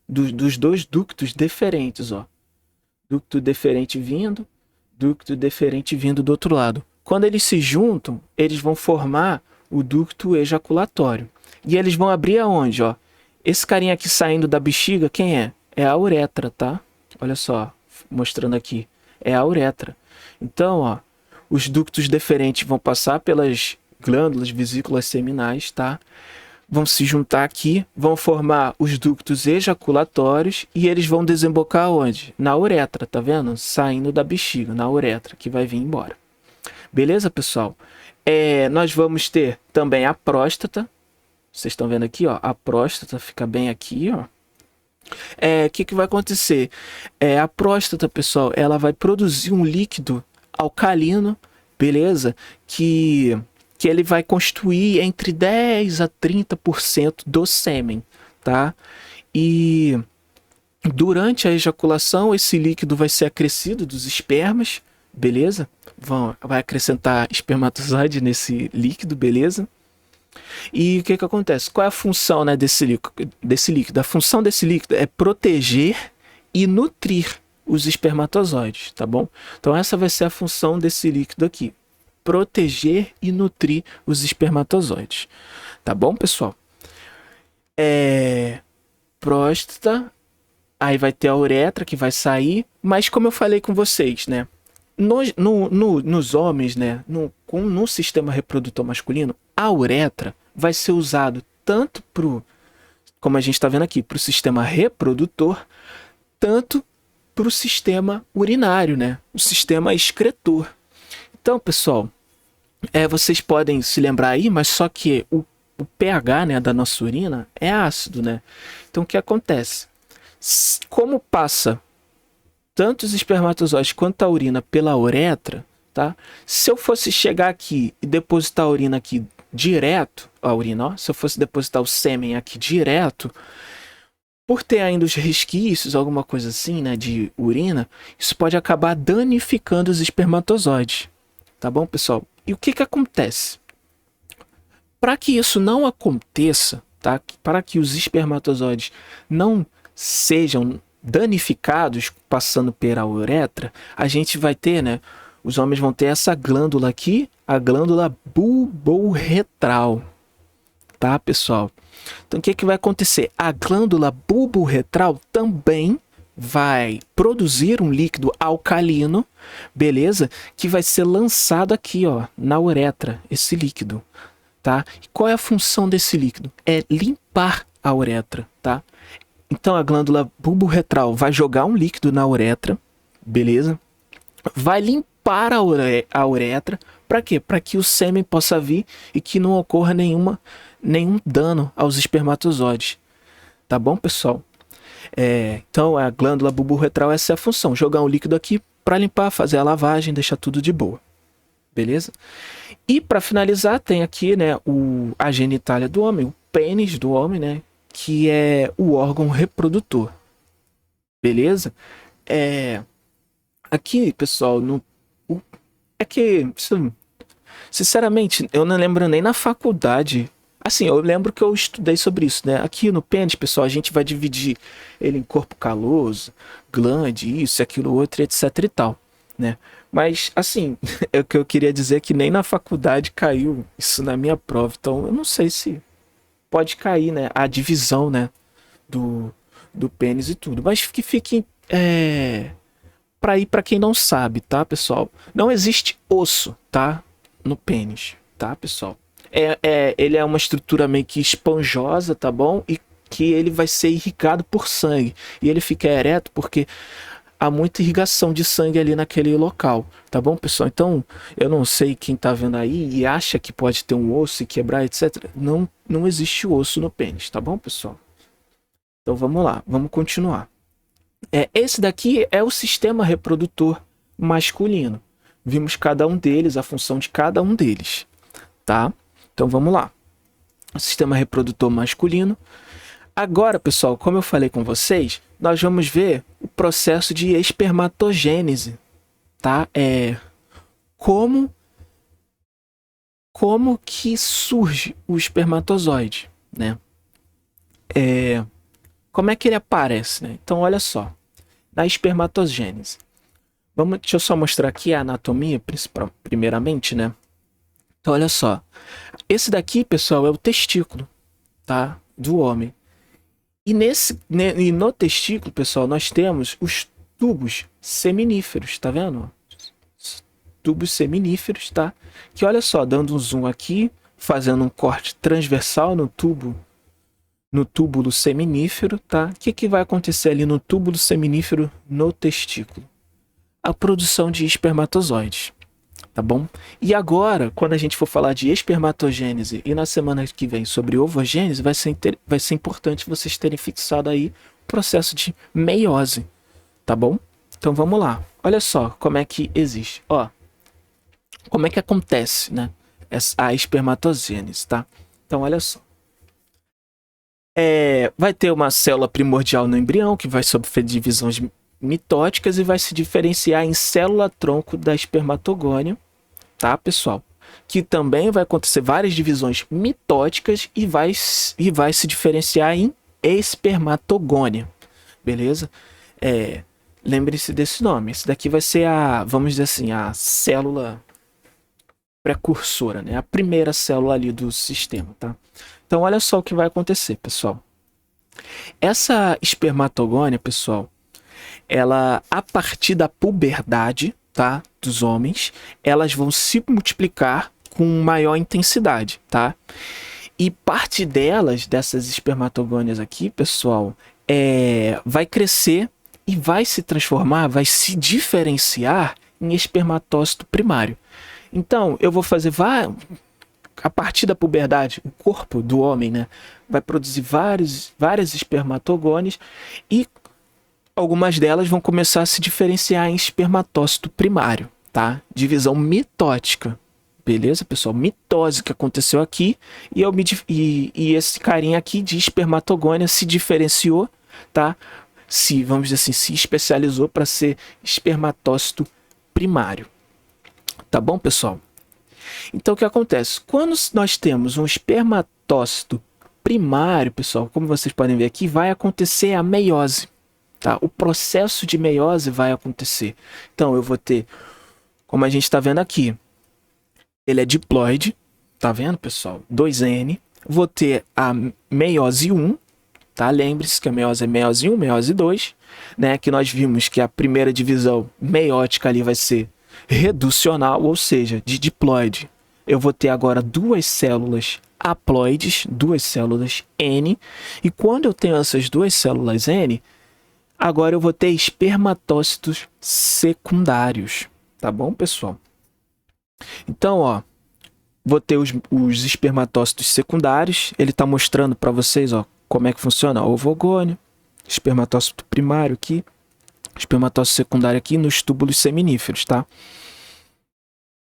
dos dois ductos deferentes, ó. Ducto deferente vindo, ducto deferente vindo do outro lado. Quando eles se juntam, eles vão formar o ducto ejaculatório. E eles vão abrir aonde, ó? Esse carinha aqui saindo da bexiga, quem é? É a uretra, tá? Olha só, mostrando aqui. É a uretra. Então, ó, os ductos deferentes vão passar pelas glândulas vesículas seminais, tá? Vão se juntar aqui, vão formar os ductos ejaculatórios e eles vão desembocar onde? Na uretra, tá vendo? Saindo da bexiga, na uretra, que vai vir embora. Beleza, pessoal? Nós vamos ter também a próstata. Vocês estão vendo aqui, ó, a próstata fica bem aqui, ó. O que vai acontecer? A próstata, pessoal, ela vai produzir um líquido alcalino, beleza? Que ele vai constituir entre 10 a 30% do sêmen, tá? E durante a ejaculação, esse líquido vai ser acrescido dos espermas, beleza? Vai acrescentar espermatozoide nesse líquido, beleza? E o que acontece? Qual é a função, né, desse líquido? A função desse líquido é proteger e nutrir os espermatozoides, tá bom? Então essa vai ser a função desse líquido aqui. Proteger e nutrir os espermatozoides. Tá bom, pessoal? Próstata, aí vai ter a uretra que vai sair, mas como eu falei com vocês, né? Nos homens, né? No sistema reprodutor masculino, a uretra vai ser usado tanto como a gente está vendo aqui, para o sistema reprodutor, tanto para o sistema urinário, né? O sistema excretor. Então, pessoal, vocês podem se lembrar aí, mas só que o pH, né, da nossa urina é ácido, né? Então, o que acontece? Como passa tanto os espermatozoides quanto a urina pela uretra, tá? Se eu fosse chegar aqui e depositar a urina aqui direto, a urina, ó, se eu fosse depositar o sêmen aqui direto, por ter ainda os resquícios, alguma coisa assim, né, de urina, isso pode acabar danificando os espermatozoides. Tá bom, pessoal? E o que acontece? Para que isso não aconteça, tá? Para que os espermatozoides não sejam danificados passando pela uretra, a gente vai ter, né? Os homens vão ter essa glândula aqui, a glândula bulborretral, tá, pessoal? Então, o que vai acontecer? A glândula bulborretral também vai produzir um líquido alcalino, beleza? Que vai ser lançado aqui, ó, na uretra, esse líquido, tá? E qual é a função desse líquido? É limpar a uretra, tá? Então, a glândula bulborretral vai jogar um líquido na uretra, beleza? Vai limpar a uretra, para quê? Para que o sêmen possa vir e que não ocorra nenhum dano aos espermatozoides. Tá bom, pessoal? Então, a glândula bulborretral, essa é a função. Jogar um líquido aqui para limpar, fazer a lavagem, deixar tudo de boa. Beleza? E para finalizar, tem aqui, né, a genitália do homem, o pênis do homem, né? Que é o órgão reprodutor. Beleza? Aqui, pessoal, sinceramente, eu não lembro nem na faculdade. Assim, eu lembro que eu estudei sobre isso, né? Aqui no pênis, pessoal, a gente vai dividir ele em corpo caloso, glande, isso, aquilo, outro, etc e tal, né? Mas, assim, o que eu queria dizer é que nem na faculdade caiu isso na minha prova. Então, eu não sei se pode cair, né? A divisão, né? Do pênis e tudo. Mas que fique para quem não sabe, tá, pessoal? Não existe osso, tá? No pênis, tá, pessoal? Ele é uma estrutura meio que esponjosa, tá bom? E que ele vai ser irrigado por sangue. E ele fica ereto porque há muita irrigação de sangue ali naquele local, tá bom, pessoal? Então, eu não sei quem tá vendo aí e acha que pode ter um osso e quebrar, etc. Não existe osso no pênis, tá bom, pessoal? Então, vamos lá, vamos continuar. Esse daqui é o sistema reprodutor masculino. Vimos cada um deles, a função de cada um deles, tá? Então, vamos lá. o sistema reprodutor masculino. Agora, pessoal, como eu falei com vocês, nós vamos ver o processo de espermatogênese, tá? Como que surge o espermatozoide, né? Como é que ele aparece, né? Então, olha só, na espermatogênese. Deixa eu só mostrar aqui a anatomia, primeiramente, né? Então, olha só. Esse daqui, pessoal, é o testículo, tá? Do homem. E no testículo, pessoal, nós temos os tubos seminíferos, tá vendo? Tubos seminíferos, tá? Que olha só, dando um zoom aqui, fazendo um corte transversal no túbulo seminífero, tá? O que vai acontecer ali no túbulo seminífero no testículo? A produção de espermatozoides, tá bom? E agora, quando a gente for falar de espermatogênese e na semana que vem sobre ovogênese, vai ser importante vocês terem fixado aí o processo de meiose, tá bom? Então vamos lá. Olha só como é que existe. Ó, como é que acontece, né? A espermatogênese, tá? Então olha só. Vai ter uma célula primordial no embrião que vai sofrer divisões mitóticas e vai se diferenciar em célula-tronco da espermatogônia, tá, pessoal? Que também vai acontecer várias divisões mitóticas e vai se diferenciar em espermatogônia, beleza? Lembre-se desse nome. Esse daqui vai ser vamos dizer assim, a célula precursora, né? A primeira célula ali do sistema, tá? Então, olha só o que vai acontecer, pessoal. Essa espermatogônia, pessoal, ela, a partir da puberdade, tá, dos homens, elas vão se multiplicar com maior intensidade, tá? E parte dessas espermatogônias aqui, pessoal, vai crescer e vai se transformar, vai se diferenciar em espermatócito primário. Então, eu vou fazer a partir da puberdade, o corpo do homem, né, vai produzir várias espermatogônias e algumas delas vão começar a se diferenciar em espermatócito primário, tá? Divisão mitótica. Beleza, pessoal? Mitose que aconteceu aqui e esse carinha aqui de espermatogônia se diferenciou, tá? Vamos dizer assim, se especializou para ser espermatócito primário. Tá bom, pessoal? Então, o que acontece? Quando nós temos um espermatócito primário, pessoal, como vocês podem ver aqui, vai acontecer a meiose. Tá? O processo de meiose vai acontecer. Então, eu vou ter, como a gente está vendo aqui, ele é diploide, tá vendo, pessoal? 2N. Vou ter a meiose 1, tá? Lembre-se que a meiose é meiose 1, meiose 2, né? Que nós vimos que a primeira divisão meiótica ali vai ser reducional, ou seja, de diploide. Eu vou ter agora duas células haploides, duas células N, e quando eu tenho essas duas células N, agora eu vou ter espermatócitos secundários, tá bom, pessoal? Então, ó, vou ter os espermatócitos secundários, ele está mostrando para vocês, ó, como é que funciona o ovogônio, espermatócito primário aqui, espermatócito secundário aqui nos túbulos seminíferos, tá?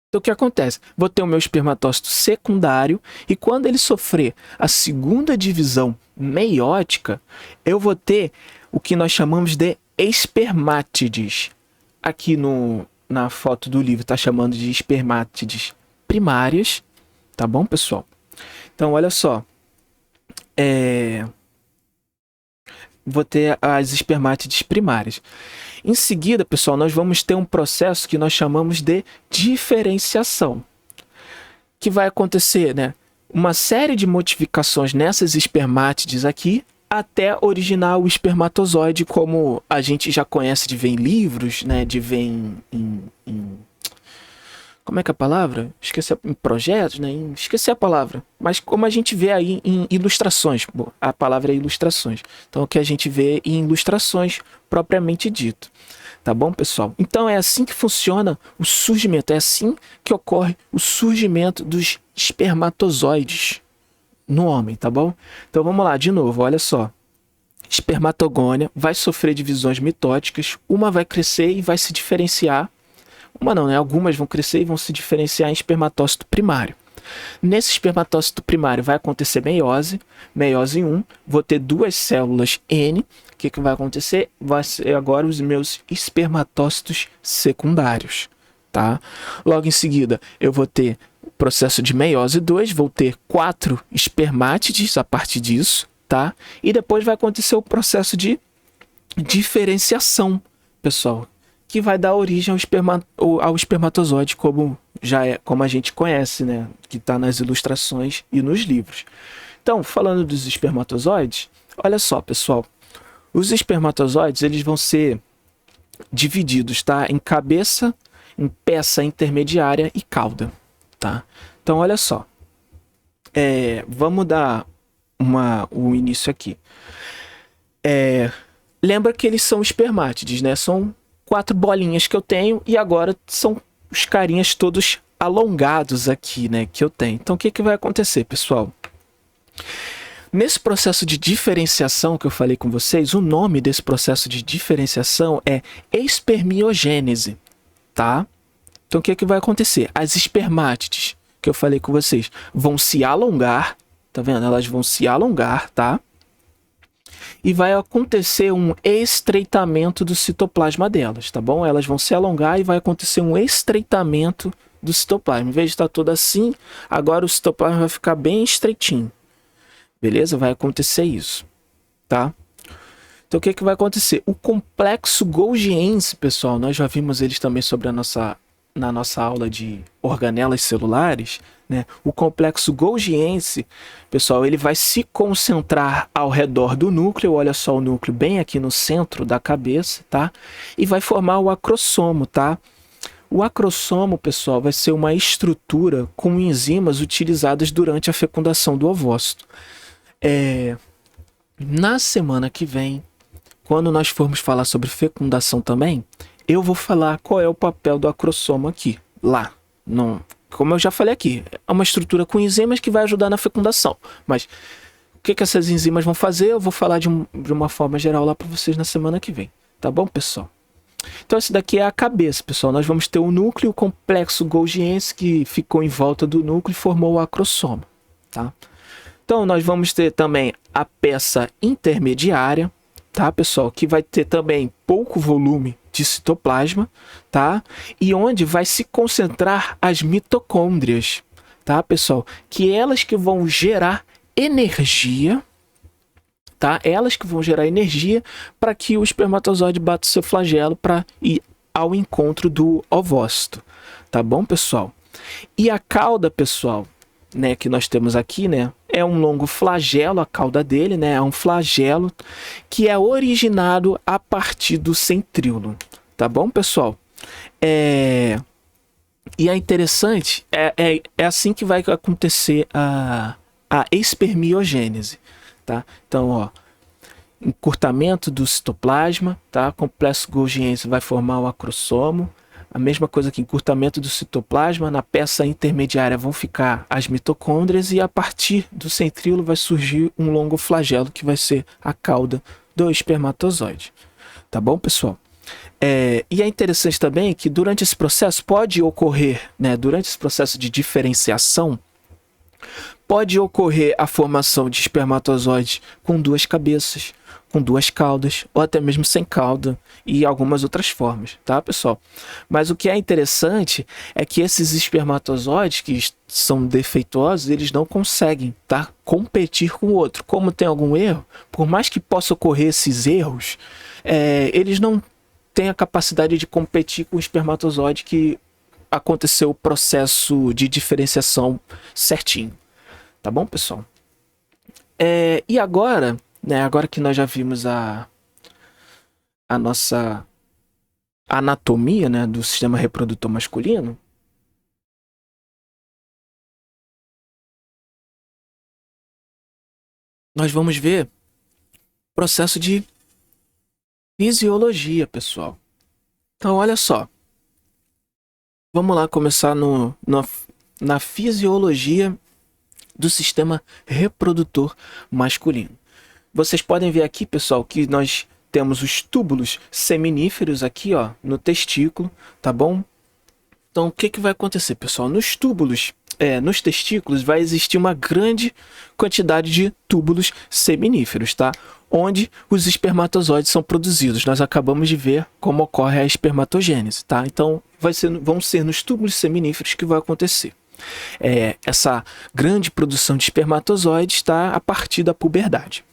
Então, o que acontece? Vou ter o meu espermatócito secundário e quando ele sofrer a segunda divisão meiótica, eu vou ter o que nós chamamos de espermátides. Aqui na foto do livro está chamando de espermátides primárias, tá bom, pessoal? Então, olha só. Vou ter as espermátides primárias. Em seguida, pessoal, nós vamos ter um processo que nós chamamos de diferenciação, que vai acontecer, né, uma série de modificações nessas espermátides aqui, até originar o espermatozoide, como a gente já conhece de ver em livros, né, de ver como é que é a palavra? Em projetos, né? Esqueci a palavra. Mas como a gente vê aí em ilustrações. Bom, a palavra é ilustrações. Então, o que a gente vê em ilustrações propriamente dito. Tá bom, pessoal? Então, é assim que funciona o surgimento. É assim que ocorre o surgimento dos espermatozoides no homem, tá bom? Então, vamos lá, de novo, olha só. Espermatogônia vai sofrer divisões mitóticas. Uma vai crescer e vai se diferenciar. Uma não, né? Algumas vão crescer e vão se diferenciar em espermatócito primário. Nesse espermatócito primário vai acontecer meiose, meiose 1, vou ter duas células N. O que vai acontecer? Vai ser agora os meus espermatócitos secundários, tá? Logo em seguida, eu vou ter o processo de meiose 2, vou ter 4 espermátides a partir disso, tá? E depois vai acontecer o processo de diferenciação, pessoal, que vai dar origem ao espermatozoide, como a gente conhece, né? Que está nas ilustrações e nos livros. Então, falando dos espermatozoides, olha só, pessoal. Os espermatozoides, eles vão ser divididos, tá? Em cabeça, em peça intermediária e cauda, tá? Então, olha só. Vamos dar o início aqui. Lembra que eles são espermátides, né? São 4 bolinhas que eu tenho e agora são os carinhas todos alongados aqui, né? Que eu tenho. Então, o que vai acontecer, pessoal? Nesse processo de diferenciação que eu falei com vocês, o nome desse processo de diferenciação é espermiogênese, tá? Então, o que vai acontecer? As espermátides que eu falei com vocês vão se alongar, tá vendo? Elas vão se alongar, tá? E vai acontecer um estreitamento do citoplasma delas, tá bom? Elas vão se alongar e vai acontecer um estreitamento do citoplasma. Em vez de estar todo assim, agora o citoplasma vai ficar bem estreitinho. Beleza? Vai acontecer isso, tá? Então, o que vai acontecer? O complexo Golgiense, pessoal, nós já vimos eles também na nossa aula de organelas celulares, né? O complexo Golgiense, pessoal, ele vai se concentrar ao redor do núcleo, olha só o núcleo bem aqui no centro da cabeça, tá? E vai formar o acrossomo, tá? O acrossomo, pessoal, vai ser uma estrutura com enzimas utilizadas durante a fecundação do ovócito. Na semana que vem, quando nós formos falar sobre fecundação também, eu vou falar qual é o papel do acrossomo aqui, lá. Como eu já falei aqui, é uma estrutura com enzimas que vai ajudar na fecundação. Mas o que essas enzimas vão fazer, eu vou falar de uma forma geral lá para vocês na semana que vem. Tá bom, pessoal? Então, esse daqui é a cabeça, pessoal. Nós vamos ter o núcleo, o complexo Golgiense, que ficou em volta do núcleo e formou o acrossomo, tá? Então, nós vamos ter também a peça intermediária, tá, pessoal? Que vai ter também pouco volume de citoplasma, tá? E onde vai se concentrar as mitocôndrias, tá, pessoal? Que elas que vão gerar energia, tá? Elas que vão gerar energia para que o espermatozoide bata o seu flagelo para ir ao encontro do ovócito, tá bom, pessoal? E a cauda, pessoal, né, que nós temos aqui, né, é um longo flagelo, a cauda dele, né, é um flagelo que é originado a partir do centríolo, tá bom, pessoal? E é interessante, é assim que vai acontecer a espermiogênese, tá? Então, ó, encurtamento do citoplasma, tá? Complexo Golgiense vai formar o acrossomo. A mesma coisa que encurtamento do citoplasma, na peça intermediária vão ficar as mitocôndrias e a partir do centríolo vai surgir um longo flagelo que vai ser a cauda do espermatozoide. Tá bom, pessoal? E é interessante também que durante esse processo pode ocorrer, né, durante esse processo de diferenciação, pode ocorrer a formação de espermatozoides com 2 cabeças, com 2 caudas, ou até mesmo sem cauda, e algumas outras formas, tá, pessoal? Mas o que é interessante é que esses espermatozoides que são defeituosos, eles não conseguem, tá, competir com o outro. Como tem algum erro, por mais que possa ocorrer esses erros, eles não têm a capacidade de competir com o espermatozoide que aconteceu o processo de diferenciação certinho. Tá bom, pessoal? E agora, né, agora que nós já vimos a nossa anatomia, né, do sistema reprodutor masculino, nós vamos ver o processo de fisiologia, pessoal. Então, olha só. Vamos lá começar na fisiologia do sistema reprodutor masculino. Vocês podem ver aqui, pessoal, que nós temos os túbulos seminíferos aqui, ó, no testículo, tá bom? Então, o que que vai acontecer, pessoal? Nos túbulos, nos testículos, vai existir uma grande quantidade de túbulos seminíferos, tá? Onde os espermatozoides são produzidos. Nós acabamos de ver como ocorre a espermatogênese, tá? Então, vão ser nos túbulos seminíferos que vai acontecer. Essa grande produção de espermatozoides está a partir da puberdade,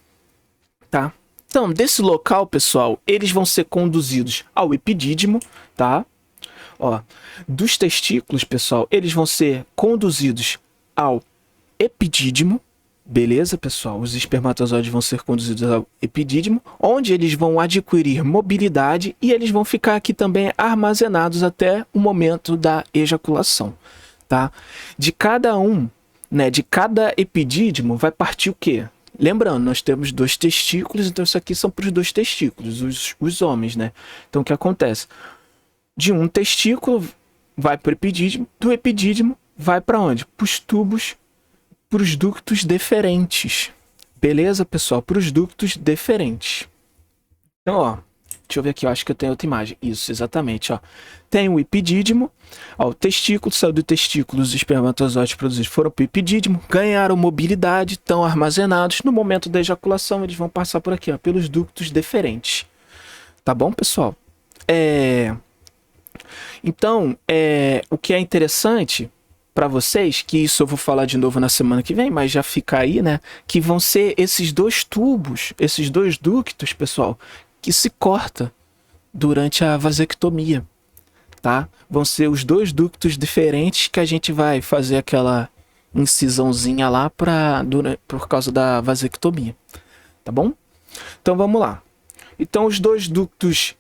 tá? Então, desse local, pessoal, eles vão ser conduzidos ao epidídimo, tá? Ó, dos testículos, pessoal, eles vão ser conduzidos ao epidídimo, beleza, pessoal? Os espermatozoides vão ser conduzidos ao epidídimo, onde eles vão adquirir mobilidade e eles vão ficar aqui também armazenados até o momento da ejaculação, tá? De cada um, né, de cada epidídimo vai partir o quê? Lembrando, nós temos 2 testículos, então isso aqui são para os 2 testículos, os homens, né? Então o que acontece? De um testículo vai para o epidídimo, do epidídimo vai para onde? Para os tubos, para os ductos deferentes. Beleza, pessoal? Para os ductos deferentes. Então, ó, deixa eu ver aqui, eu acho que eu tenho outra imagem. Isso, exatamente, ó. Tem o epidídimo, ó, o testículo, saiu do testículo, os espermatozoides produzidos foram para o epidídimo, ganharam mobilidade, estão armazenados. No momento da ejaculação, eles vão passar por aqui, ó, pelos ductos deferentes. Tá bom, pessoal? Então, o que é interessante para vocês, que isso eu vou falar de novo na semana que vem, mas já fica aí, né? Que vão ser esses 2 tubos, esses 2 ductos, pessoal, que se corta durante a vasectomia, tá? Vão ser os 2 ductos diferentes que a gente vai fazer aquela incisãozinha lá por causa da vasectomia, tá bom? Então vamos lá. Então os 2 ductos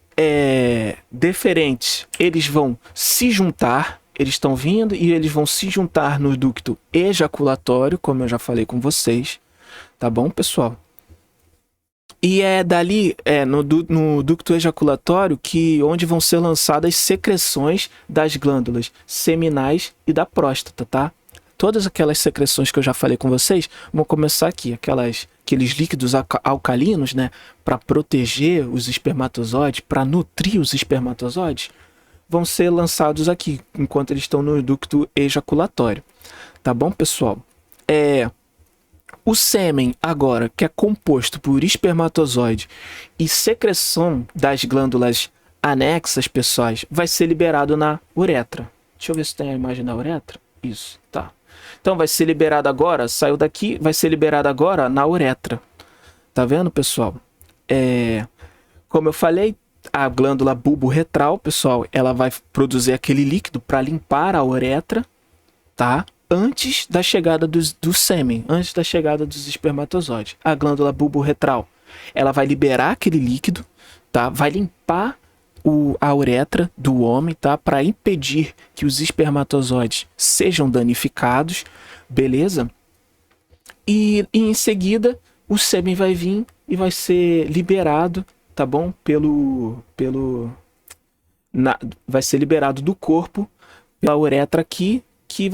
deferentes, eles vão se juntar, eles estão vindo e eles vão se juntar no ducto ejaculatório, como eu já falei com vocês, tá bom, pessoal? E dali, no ducto ejaculatório, onde vão ser lançadas secreções das glândulas seminais e da próstata, tá? Todas aquelas secreções que eu já falei com vocês vão começar aqui, aqueles líquidos alcalinos, né, para proteger os espermatozoides, para nutrir os espermatozoides, vão ser lançados aqui, enquanto eles estão no ducto ejaculatório. Tá bom, pessoal? O sêmen, agora, que é composto por espermatozoide e secreção das glândulas anexas, pessoais, vai ser liberado na uretra. Deixa eu ver se tem a imagem da uretra. Isso, tá. Então vai ser liberado agora, saiu daqui, vai ser liberado agora na uretra. Tá vendo, pessoal? Como eu falei, a glândula bulbo-retral, pessoal, ela vai produzir aquele líquido para limpar a uretra, tá? Antes da chegada do sêmen, antes da chegada dos espermatozoides. A glândula bulbo-retral, ela vai liberar aquele líquido, tá? Vai limpar a uretra do homem, tá? Para impedir que os espermatozoides sejam danificados, beleza? E em seguida, o sêmen vai vir e vai ser liberado, tá bom? Vai ser liberado do corpo pela uretra aqui, que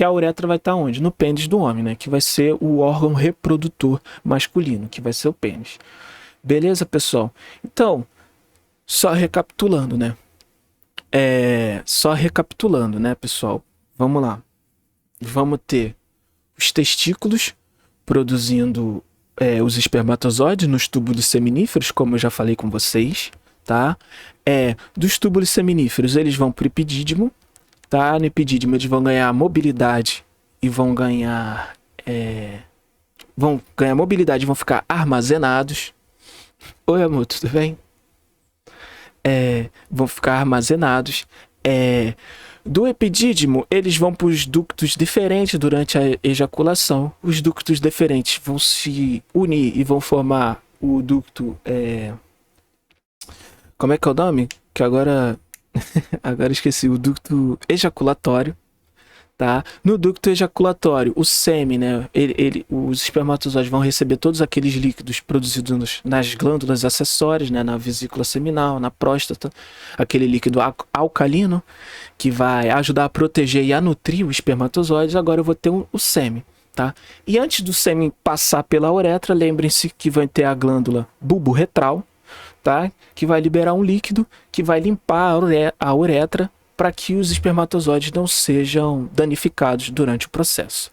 a uretra vai estar onde? No pênis do homem, né? Que vai ser o órgão reprodutor masculino, que vai ser o pênis. Beleza, pessoal? Então, só recapitulando, né? Pessoal? Vamos lá. Vamos ter os testículos produzindo os espermatozoides nos túbulos seminíferos, como eu já falei com vocês, tá? Dos túbulos seminíferos, eles vão para o epidídimo, tá? No epidídimo, eles vão ganhar mobilidade e vão ganhar mobilidade, vão ficar armazenados. Oi, amor, tudo bem? Vão ficar armazenados. Do epidídimo, eles vão para os ductos deferentes durante a ejaculação. Os ductos deferentes vão se unir e vão formar o ducto... Como é que é o nome? Que agora esqueci. O ducto ejaculatório. Tá? No ducto ejaculatório, o sêmen, né, os espermatozoides vão receber todos aqueles líquidos produzidos nas glândulas acessórias, né, na vesícula seminal, na próstata, aquele líquido alcalino que vai ajudar a proteger e a nutrir o espermatozoide. Agora eu vou ter o sêmen, tá? E antes do sêmen passar pela uretra, lembrem-se que vai ter a glândula bulbo-retral, tá? Que vai liberar um líquido que vai limpar a uretra, para que os espermatozoides não sejam danificados durante o processo.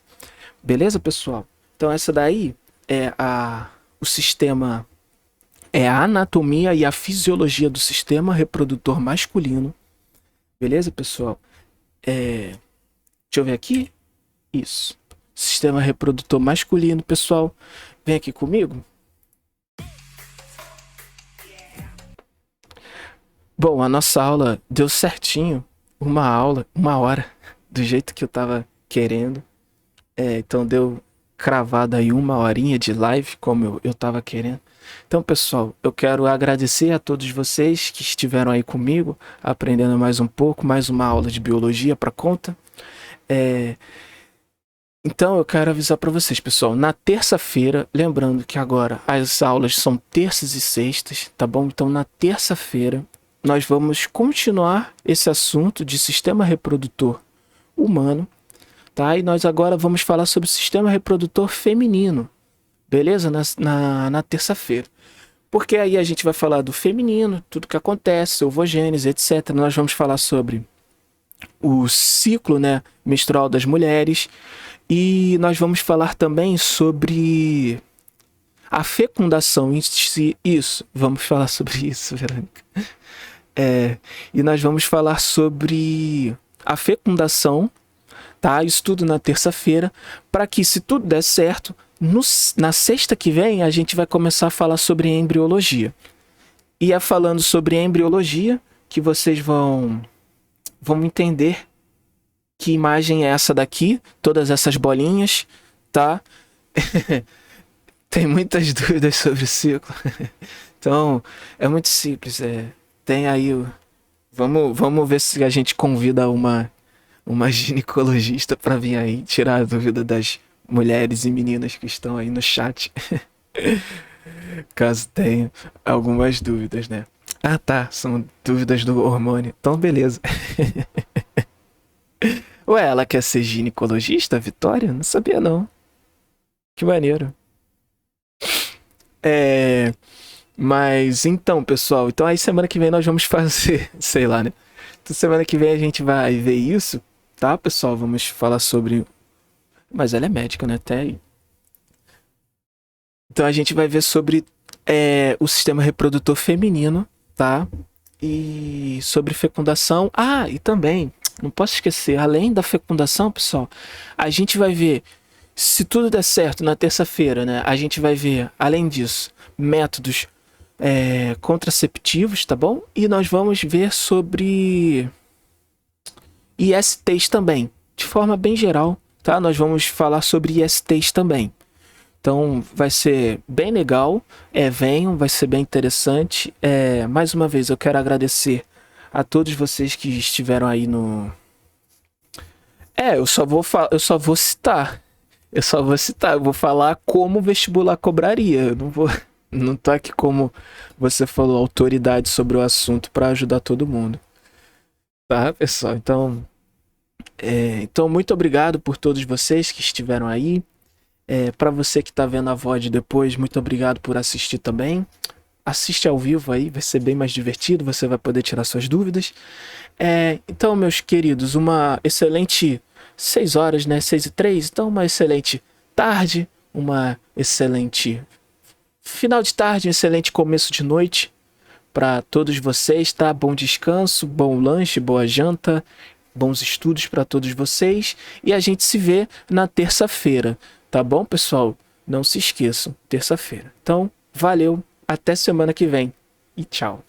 Beleza, pessoal? Então essa daí é o sistema, é a anatomia e a fisiologia do sistema reprodutor masculino. Beleza, pessoal? Deixa eu ver aqui. Isso. Sistema reprodutor masculino, pessoal. Vem aqui comigo. Bom, a nossa aula deu certinho. Uma hora, do jeito que eu tava querendo. Então deu cravada aí 1 horinha de live, como eu tava querendo. Então, pessoal, eu quero agradecer a todos vocês que estiveram aí comigo, aprendendo mais um pouco, mais uma aula de biologia para conta. Então, eu quero avisar para vocês, pessoal, na terça-feira, lembrando que agora as aulas são terças e sextas, tá bom? Então, na terça-feira, nós vamos continuar esse assunto de sistema reprodutor humano, tá? E nós agora vamos falar sobre o sistema reprodutor feminino, beleza? Na terça-feira. Porque aí a gente vai falar do feminino, tudo que acontece, ovogênese, etc. Nós vamos falar sobre o ciclo, né, menstrual das mulheres. E nós vamos falar também sobre a fecundação em si. Isso, vamos falar sobre isso, Verônica. E nós vamos falar sobre a fecundação, tá? Isso tudo na terça-feira, para que, se tudo der certo, na sexta que vem a gente vai começar a falar sobre embriologia. E é falando sobre embriologia que vocês vão entender que imagem é essa daqui, todas essas bolinhas, tá? Tem muitas dúvidas sobre o ciclo. Então, é muito simples. Tem aí o... Vamos ver se a gente convida uma ginecologista para vir aí tirar a dúvida das mulheres e meninas que estão aí no chat. Caso tenha algumas dúvidas, né? Ah, tá. São dúvidas do hormônio. Então, beleza. Ué, ela quer ser ginecologista, Vitória? Não sabia, não. Que maneiro. Mas então, pessoal, então aí semana que vem nós vamos fazer, sei lá, né? Então semana que vem a gente vai ver isso, tá, pessoal? Vamos falar sobre... Mas ela é médica, né? Até aí. Então a gente vai ver sobre o sistema reprodutor feminino, tá? E sobre fecundação. Ah, e também... Não posso esquecer, além da fecundação, pessoal, a gente vai ver, se tudo der certo na terça-feira, né? A gente vai ver, além disso, métodos contraceptivos, tá bom? E nós vamos ver sobre ISTs também, de forma bem geral, tá? Nós vamos falar sobre ISTs também. Então vai ser bem legal, venham, vai ser bem interessante. Mais uma vez eu quero agradecer a todos vocês que estiveram aí no... eu só vou citar. Eu vou falar como o vestibular cobraria. Eu não tô aqui, como você falou, autoridade sobre o assunto para ajudar todo mundo. Tá, pessoal? Então, muito obrigado por todos vocês que estiveram aí. Para você que tá vendo a VOD depois, muito obrigado por assistir também. Assiste ao vivo aí, vai ser bem mais divertido, você vai poder tirar suas dúvidas. Então, meus queridos, uma excelente 6 horas, né? 6h03, então uma excelente tarde, uma excelente final de tarde, um excelente começo de noite para todos vocês, tá? Bom descanso, bom lanche, boa janta, bons estudos para todos vocês. E a gente se vê na terça-feira, tá bom, pessoal? Não se esqueçam, terça-feira. Então, valeu! Até semana que vem e tchau.